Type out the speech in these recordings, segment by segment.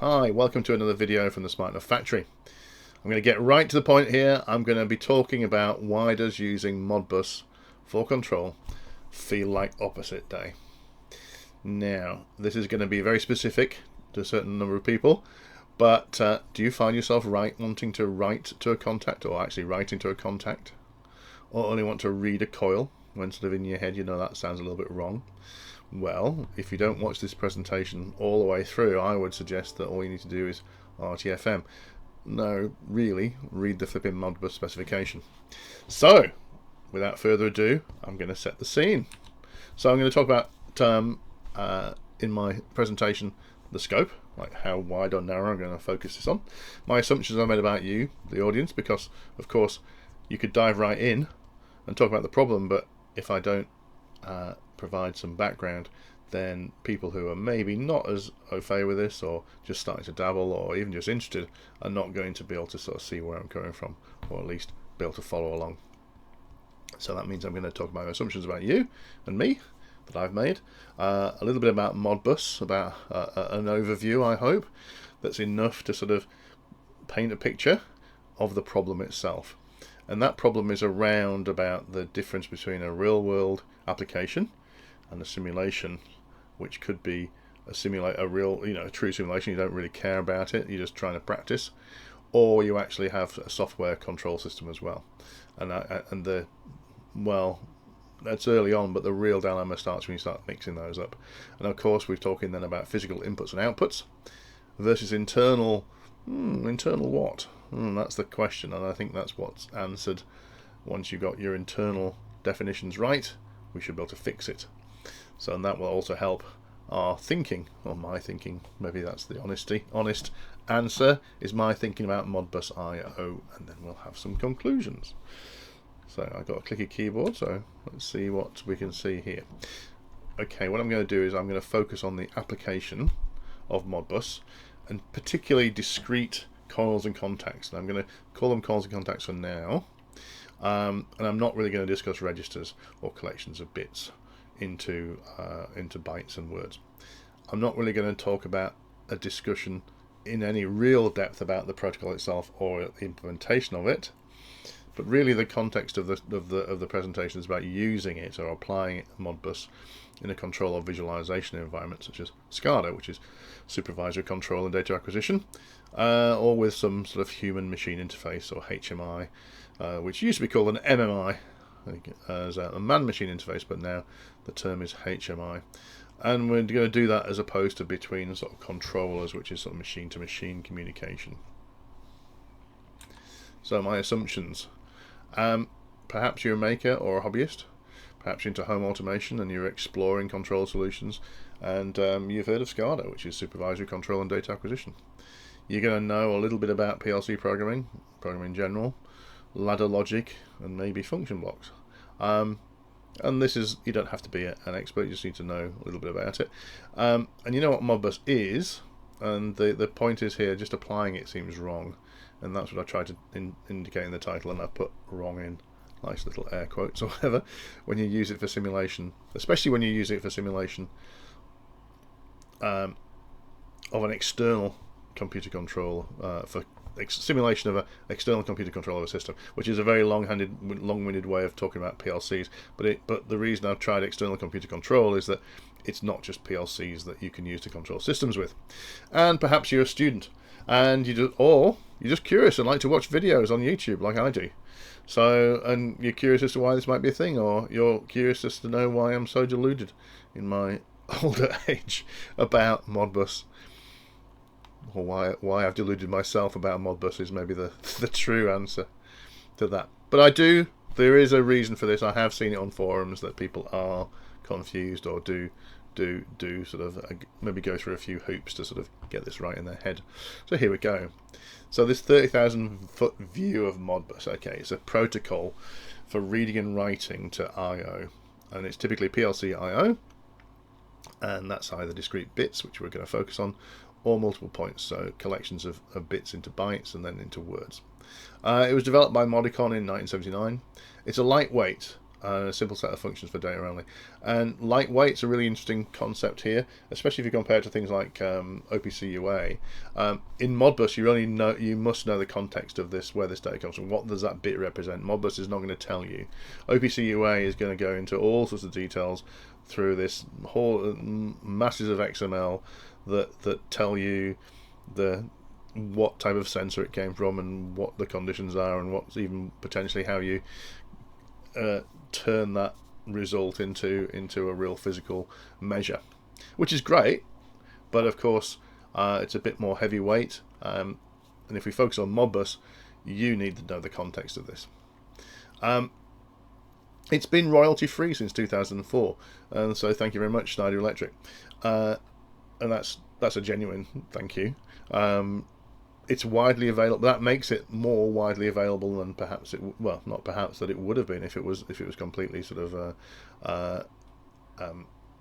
Hi, welcome to another video from the Smart Enough Factory. I'm going to get right to the point here. I'm going to be talking about why does using Modbus for control feel like opposite day. Now, this is going to be very specific to a certain number of people, but do you find yourself wanting to write to a contact, or actually writing to a contact, or only want to read a coil when sort of in your head you know that sounds a little bit wrong? Well, if you don't watch this presentation all the way through, I would suggest that all you need to do is RTFM. No, really, read the flipping Modbus specification. So, without further ado, I'm going to set the scene. So I'm going to talk about, in my presentation, the scope, like how wide or narrow I'm going to focus this on. My assumptions I made about you, the audience, because, of course, you could dive right in and talk about the problem, but if I don't provide some background, then people who are maybe not as au fait with this, or just starting to dabble, or even just interested, are not going to be able to sort of see where I'm coming from, or at least be able to follow along. So that means I'm going to talk about assumptions about you and me that I've made, a little bit about Modbus, about an overview, I hope, that's enough to sort of paint a picture of the problem itself. And that problem is around about the difference between a real world application and a simulation, which could be a real, a true simulation. You don't really care about it, you're just trying to practice, or you actually have a software control system as well. And well, that's early on, but the real dilemma starts when you start mixing those up. And of course, we're talking then about physical inputs and outputs versus internal. Internal what? That's the question, and I think that's what's answered. Once you've got your internal definitions right, we should be able to fix it. So, and that will also help our thinking, or my thinking. Maybe that's the honest answer, is my thinking about Modbus I/O, and then we'll have some conclusions. So I've got a clicky keyboard, so let's see what we can see here. Okay, what I'm going to do is I'm going to focus on the application of Modbus, and particularly discrete coils and contacts. And I'm going to call them coils and contacts for now. And I'm not really going to discuss registers or collections of bits into bytes and words. I'm not really going to talk about a discussion in any real depth about the protocol itself or the implementation of it. But really, the context of the presentation is about using it or applying it to Modbus in a control or visualization environment such as SCADA, which is supervisory control and data acquisition, or with some sort of human-machine interface, or HMI, which used to be called an MMI, as a man-machine interface, but now the term is HMI. And we're going to do that as opposed to between sort of controllers, which is sort of machine-to-machine communication. So my assumptions. Perhaps you're a maker or a hobbyist, perhaps you're into home automation and you're exploring control solutions, and you've heard of SCADA, which is supervisory control and data acquisition. You're going to know a little bit about PLC programming in general, ladder logic, and maybe function blocks. And this is, you don't have to be an expert, you just need to know a little bit about it. And you know what Modbus is, and the point is here, just applying it seems wrong. And that's what I tried to indicate in the title, and I put wrong in nice little air quotes or whatever, when you use it for simulation, especially when you use it for simulation of an external computer control, for simulation of an external computer control of a system, which is a very long-winded way of talking about PLCs. But the reason I've tried external computer control is that it's not just PLCs that you can use to control systems with. And perhaps you're a student, and you're just curious and like to watch videos on YouTube like I do. So, and you're curious as to why this might be a thing, or you're curious as to know why I'm so deluded in my older age about Modbus, or why I've deluded myself about Modbus is maybe the true answer to that. But there is a reason for this. I have seen it on forums that people are confused or do sort of maybe go through a few hoops to sort of get this right in their head. So here we go. So this 30,000 foot view of Modbus, okay, it's a protocol for reading and writing to I/O, and it's typically PLC I/O, and that's either discrete bits, which we're going to focus on, or multiple points, so collections of bits into bytes and then into words. It was developed by Modicon in 1979. It's a lightweight A simple set of functions for data only. And lightweight's a really interesting concept here, especially if you compare it to things like OPC UA. In Modbus, you must know the context of this, where this data comes from. What does that bit represent? Modbus is not going to tell you. OPC UA is going to go into all sorts of details through this whole masses of XML that tell you what type of sensor it came from and what the conditions are, and what's even potentially how you turn that result into a real physical measure, which is great, but of course it's a bit more heavyweight, and if we focus on Modbus, you need to know the context of this. It's been royalty free since 2004, and so thank you very much, Schneider Electric, and that's a genuine thank you. It's widely available. That makes it more widely available than perhaps not perhaps that it would have been if it was completely sort of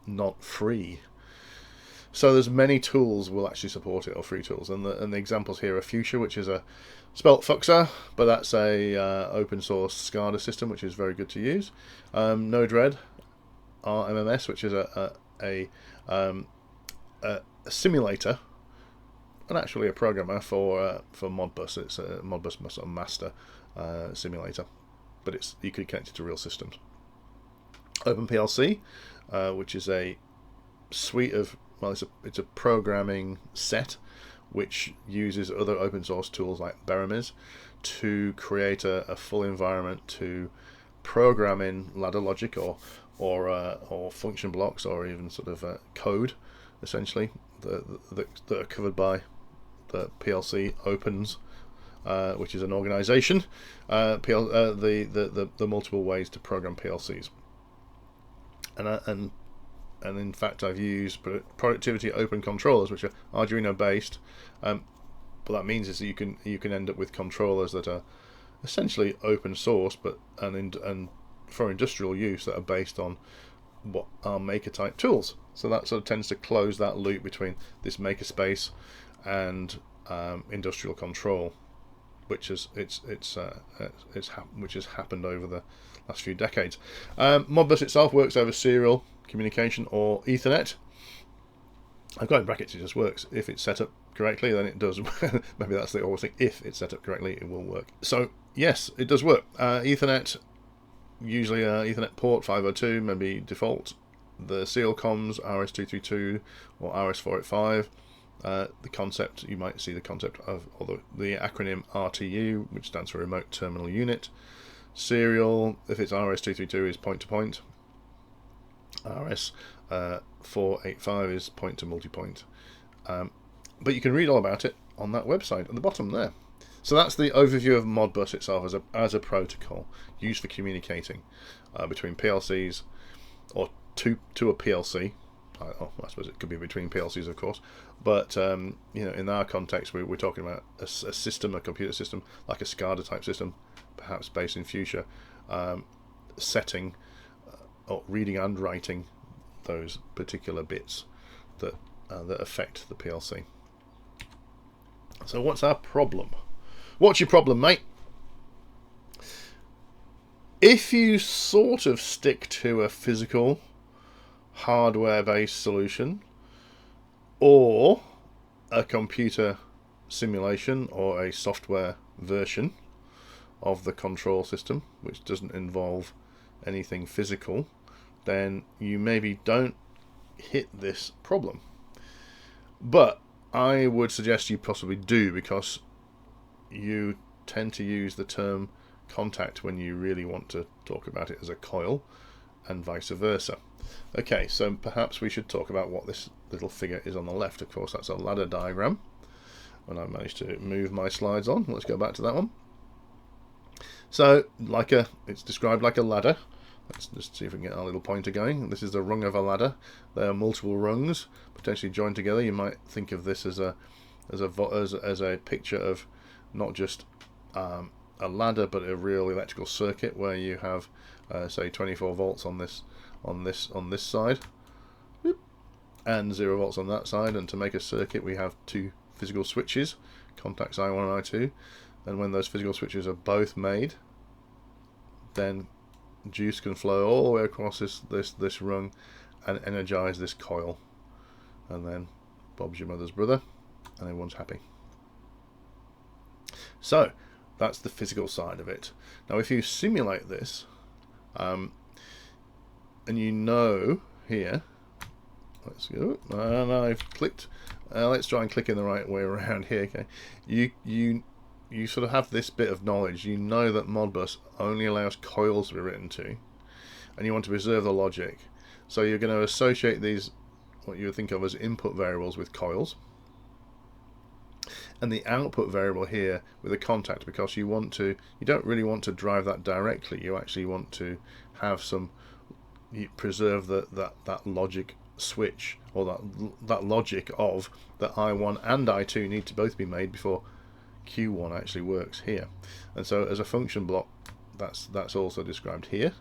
not free. So there's many tools will actually support it, or free tools, and the examples here are Fuchsia, which is a spelt Fuxa, but that's a open source SCADA system, which is very good to use. Node-RED, RMMS, which is a simulator, and actually a programmer for Modbus. It's a Modbus sort of master simulator, but you could connect it to real systems. OpenPLC, which is a suite of, it's a programming set which uses other open source tools like Beramiz to create a full environment to program in ladder logic or function blocks, or even sort of code, essentially, that are covered by the PLC Opens, which is an organization, the multiple ways to program PLCs. And in fact, I've used productivity open controllers, which are Arduino based. What that means is that you can end up with controllers that are essentially open source, and for industrial use, that are based on what are maker type tools. So that sort of tends to close that loop between this maker space and industrial control, which has happened over the last few decades. Modbus itself works over serial communication or Ethernet. I've got in brackets, it just works. If it's set up correctly, then it does. Maybe that's the always thing. If it's set up correctly, it will work. So yes, it does work. Ethernet, usually Ethernet port 502, maybe default. The serial comms RS232 or RS485. The concept, you might see the concept of, or the acronym RTU, which stands for Remote Terminal Unit. Serial, if it's RS232, is point to point. RS485 is point to multipoint. But you can read all about it on that website at the bottom there. So that's the overview of Modbus itself as a protocol used for communicating between PLCs, or to a PLC. I suppose it could be between PLCs, of course, but in our context, we're talking about a system, a computer system, like a SCADA type system, perhaps based in Fuchsia, setting or reading and writing those particular bits that affect the PLC. So what's our problem? What's your problem, mate? If you sort of stick to a physical hardware-based solution, or a computer simulation or a software version of the control system, which doesn't involve anything physical, then you maybe don't hit this problem. But I would suggest you possibly do, because you tend to use the term contact when you really want to talk about it as a coil, and vice versa. Okay, so perhaps we should talk about what this little figure is on the left. Of course, that's a ladder diagram, and I managed to move my slides on. Let's go back to that one. So, it's described like a ladder. Let's just see if we can get our little pointer going. This is the rung of a ladder. There are multiple rungs potentially joined together. You might think of this as a picture of not just a ladder, but a real electrical circuit where you have say 24 volts on this side, and 0 volts on that side. And to make a circuit, we have two physical switches, contacts I1 and I2, and when those physical switches are both made, then juice can flow all the way across this rung and energize this coil, and then Bob's your mother's brother, and everyone's happy. So that's the physical side of it. Now if you simulate this, and you know here, let's go, and I've clicked, let's try and click in the right way around here. Okay, you sort of have this bit of knowledge. You know that Modbus only allows coils to be written to, and you want to preserve the logic. So you're going to associate these, what you would think of as input variables, with coils, and the output variable here with a contact, because you don't really want to drive that directly. You actually want to have you preserve that logic switch, or that logic of that I1 and I2 need to both be made before Q1 actually works here. And so as a function block, that's also described here.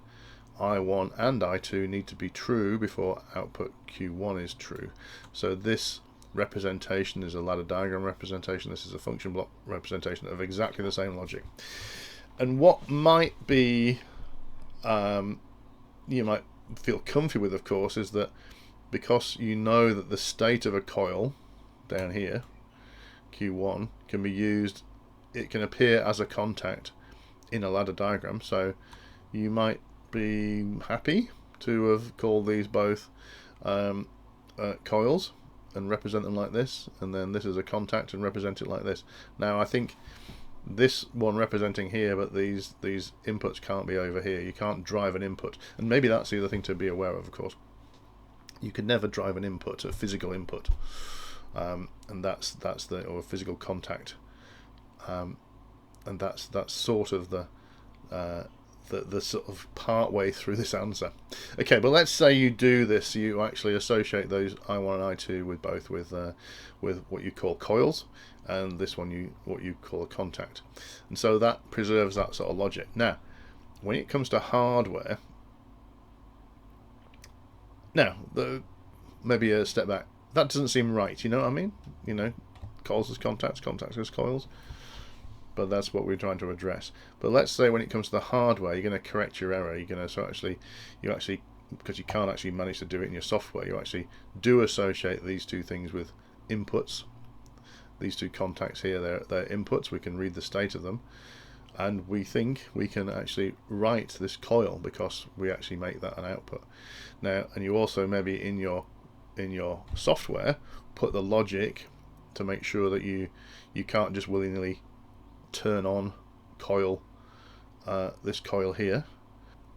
I1 and I2 need to be true before output Q1 is true. So this representation is a ladder diagram representation. This is a function block representation of exactly the same logic. And what might be you might feel comfy with, of course, is that because you know that the state of a coil down here, Q1, can be used, it can appear as a contact in a ladder diagram. So you might be happy to have called these both coils and represent them like this, and then this is a contact and represent it like this. Now I think this one representing here, but these inputs can't be over here. You can't drive an input, and maybe that's the other thing to be aware of course. You can never drive an input, a physical input, and that's or a physical contact, and that's sort of the sort of part way through this answer. Okay, but let's say you do this, you actually associate those I1 and I2 with both with what you call coils, and this one what you call a contact, and so that preserves that sort of logic. Now when it comes to hardware, now maybe a step back, that doesn't seem right, you know what I mean? You know, coils as contacts, contacts as coils, but that's what we're trying to address. But let's say when it comes to the hardware, you're going to correct your error. You're going to you actually because you can't actually manage to do it in your software, you actually do associate these two things with inputs. These two contacts here, they're inputs. We can read the state of them, and we think we can actually write this coil because we actually make that an output. Now, and you also maybe in your software put the logic to make sure that you can't just willy-nilly turn on coil, this coil here.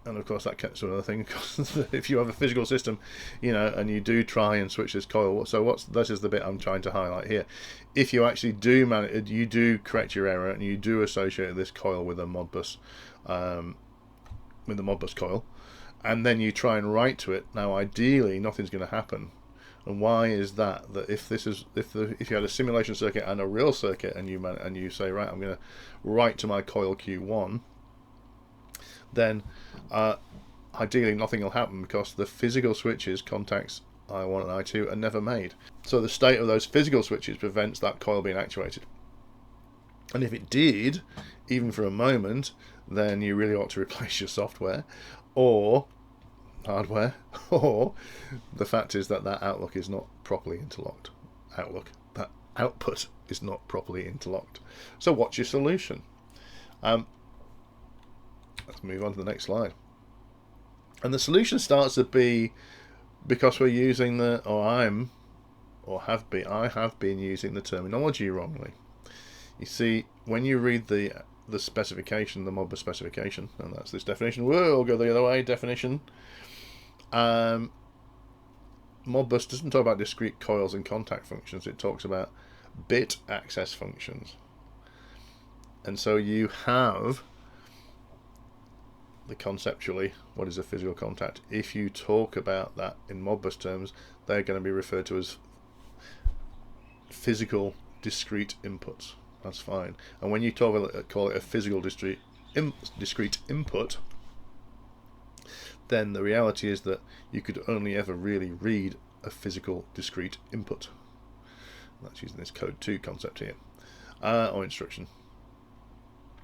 And of course that gets to another thing, because if you have a physical system, you know, and you do try and switch this coil, so this is the bit I'm trying to highlight here. If you actually do manage, you do correct your error and you do associate this coil with a Modbus, coil, and then you try and write to it. Now ideally nothing's going to happen. And why is that? That if you had a simulation circuit and a real circuit, and you say, right, I'm going to write to my coil Q1, then ideally nothing will happen, because the physical switches, contacts I1 and I2, are never made. So the state of those physical switches prevents that coil being actuated. And if it did, even for a moment, then you really ought to replace your software or hardware, or the fact is that outlook is not properly interlocked. That output is not properly interlocked. So what's your solution? Let's move on to the next slide. And the solution starts to be, because we're using I have been using the terminology wrongly. You see, when you read the specification, the Modbus specification, and that's this definition. We'll go the other way. Definition. Modbus doesn't talk about discrete coils and contact functions. It talks about bit access functions. And so you have conceptually, what is a physical contact? If you talk about that in Modbus terms, they're going to be referred to as physical discrete inputs. That's fine. And when you call it a physical discrete input, then the reality is that you could only ever really read a physical discrete input. That's using this code 2 concept here, or instruction,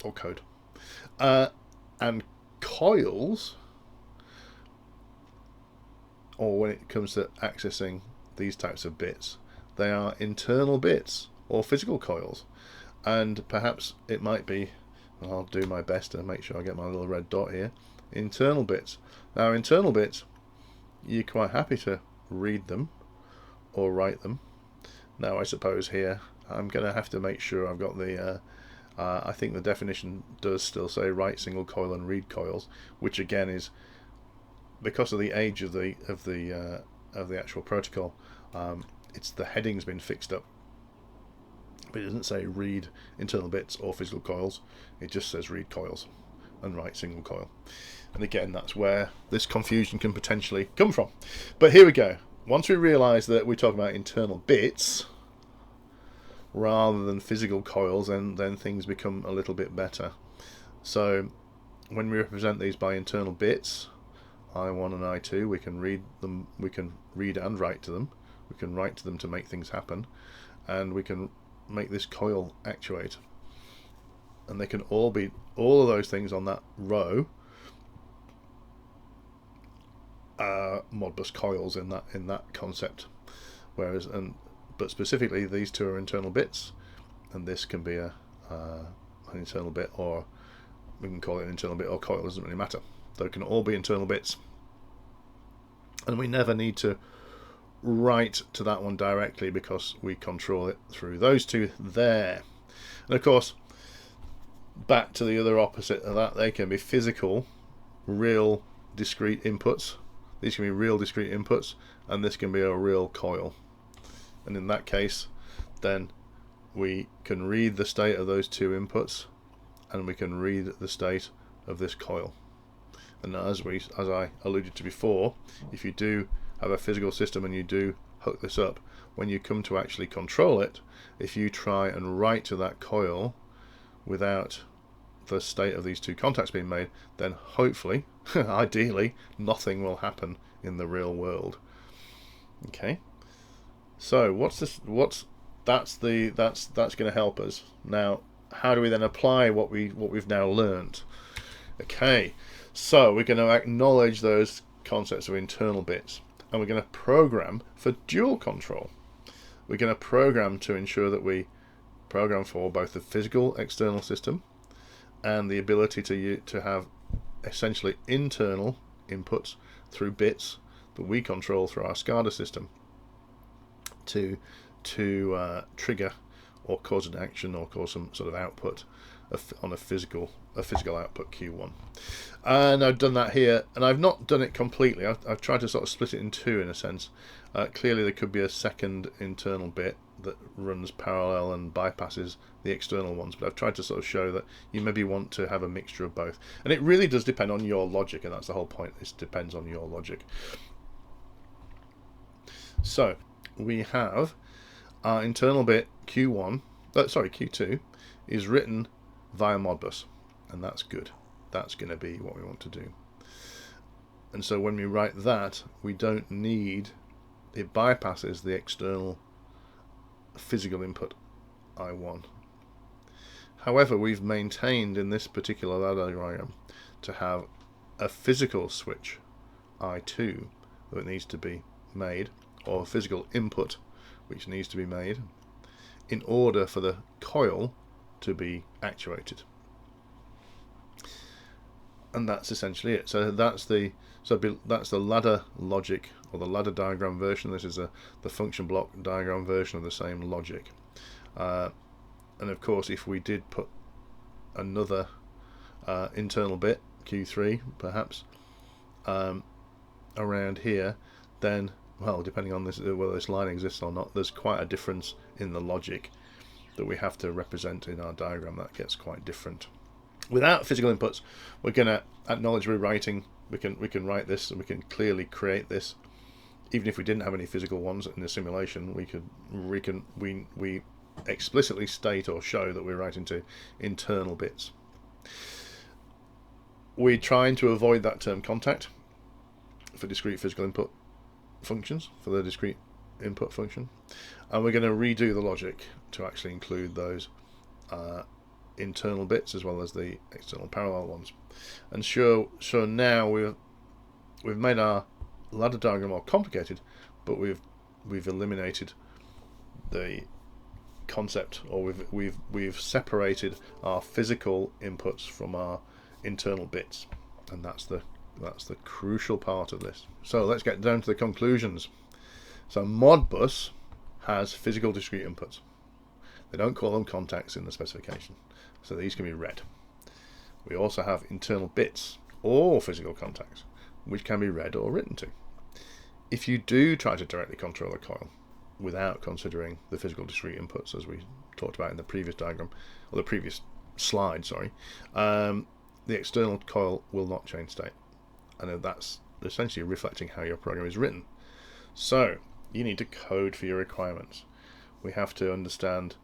or code. And coils or when it comes to accessing these types of bits, they are internal bits or physical coils. And perhaps it might be, I'll do my best to make sure I get my little red dot here, internal bits. Now internal bits, you're quite happy to read them or write them. Now I suppose here I'm going to have to make sure I've got the I think the definition does still say write single coil and read coils, which again is because of the age of the actual protocol. It's the heading's been fixed up, but it doesn't say read internal bits or physical coils. It just says read coils and write single coil. And again, that's where this confusion can potentially come from. But here we go. Once we realise that we talk about internal bits rather than physical coils, and then things become a little bit better. So when we represent these by internal bits, I1 and I2, we can read them, we can read and write to them, we can write to them to make things happen, and we can make this coil actuate. And they can all be, all of those things on that row are Modbus coils in that concept. Whereas, but specifically these two are internal bits, and this can be an internal bit, or we can call it an internal bit or coil, doesn't really matter. They can all be internal bits, and we never need to write to that one directly because we control it through those two there. And of course, back to the other opposite of that, they can be physical, real discrete inputs. These can be real discrete inputs, and this can be a real coil. And in that case, then we can read the state of those two inputs, and we can read the state of this coil. And as I alluded to before, if you do have a physical system and you do hook this up, when you come to actually control it, if you try and write to that coil without the state of these two contacts being made, then hopefully, ideally, nothing will happen in the real world. Okay. So that's going to help us. Now, how do we then apply what we've now learned? Okay, so we're going to acknowledge those concepts of internal bits, and we're going to program for dual control. We're going to program to ensure that we program for both the physical external system and the ability to have essentially internal inputs through bits that we control through our SCADA system to trigger or cause an action or cause some sort of output on a physical output Q1. And I've done that here, and I've not done it completely. I've tried to sort of split it in two in a sense. Clearly there could be a second internal bit that runs parallel and bypasses the external ones, but I've tried to sort of show that you maybe want to have a mixture of both. And it really does depend on your logic, and that's the whole point. It depends on your logic. So we have our internal bit Q2 is written via Modbus, and that's good. That's going to be what we want to do. And so when we write that, we don't need, it bypasses the external physical input I1. However, we've maintained in this particular ladder diagram to have a physical switch I2 that needs to be made, or a physical input which needs to be made in order for the coil to be actuated. And that's essentially it. So that's the ladder logic, or the ladder diagram version. This is the function block diagram version of the same logic. And of course, if we did put another internal bit, Q3 perhaps, around here, then, well, depending on this, whether this line exists or not, there's quite a difference in the logic that we have to represent in our diagram. That gets quite different. Without physical inputs, we're going to acknowledge we're writing. We can write this, and we can clearly create this. Even if we didn't have any physical ones in the simulation, we explicitly state or show that we're writing to internal bits. We're trying to avoid that term contact for discrete physical input functions, for the discrete input function, and we're going to redo the logic to actually include those internal bits as well as the external parallel ones. And so now we've made our ladder diagram more complicated, but we've eliminated the concept, or we've separated our physical inputs from our internal bits, and that's the crucial part of this. So let's get down to the conclusions. So Modbus has physical discrete inputs. They don't call them contacts in the specification, so these can be read. We also have internal bits, or physical contacts, which can be read or written to. If you do try to directly control a coil without considering the physical discrete inputs, as we talked about in the previous diagram, or the previous slide, sorry, the external coil will not change state, and that's essentially reflecting how your program is written. So you need to code for your requirements. We have to understand,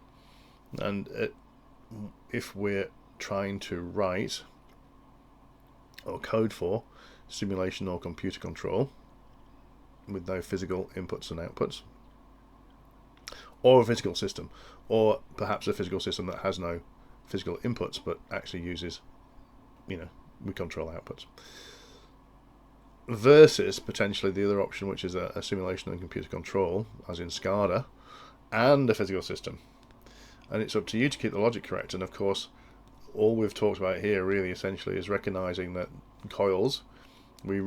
and if we're trying to write or code for simulation or computer control with no physical inputs and outputs, or a physical system, or perhaps a physical system that has no physical inputs but actually uses, we control outputs, versus potentially the other option, which is a simulation and computer control, as in SCADA, and a physical system. And it's up to you to keep the logic correct. And of course, all we've talked about here really essentially is recognizing that coils, we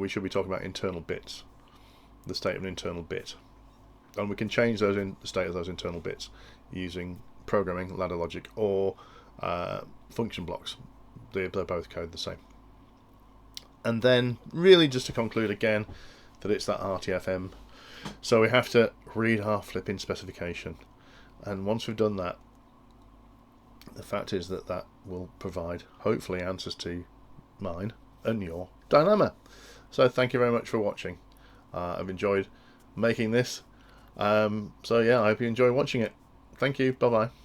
should be talking about internal bits, the state of an internal bit, and we can change those in the state of those internal bits using programming, ladder logic, or function blocks. They're both code the same. And then really just to conclude again that it's that RTFM. So we have to read our flipping specification, and once we've done that, the fact is that that will provide hopefully answers to mine and your dilemma. So thank you very much for watching. I've enjoyed making this. So yeah, I hope you enjoy watching it. Thank you. Bye bye.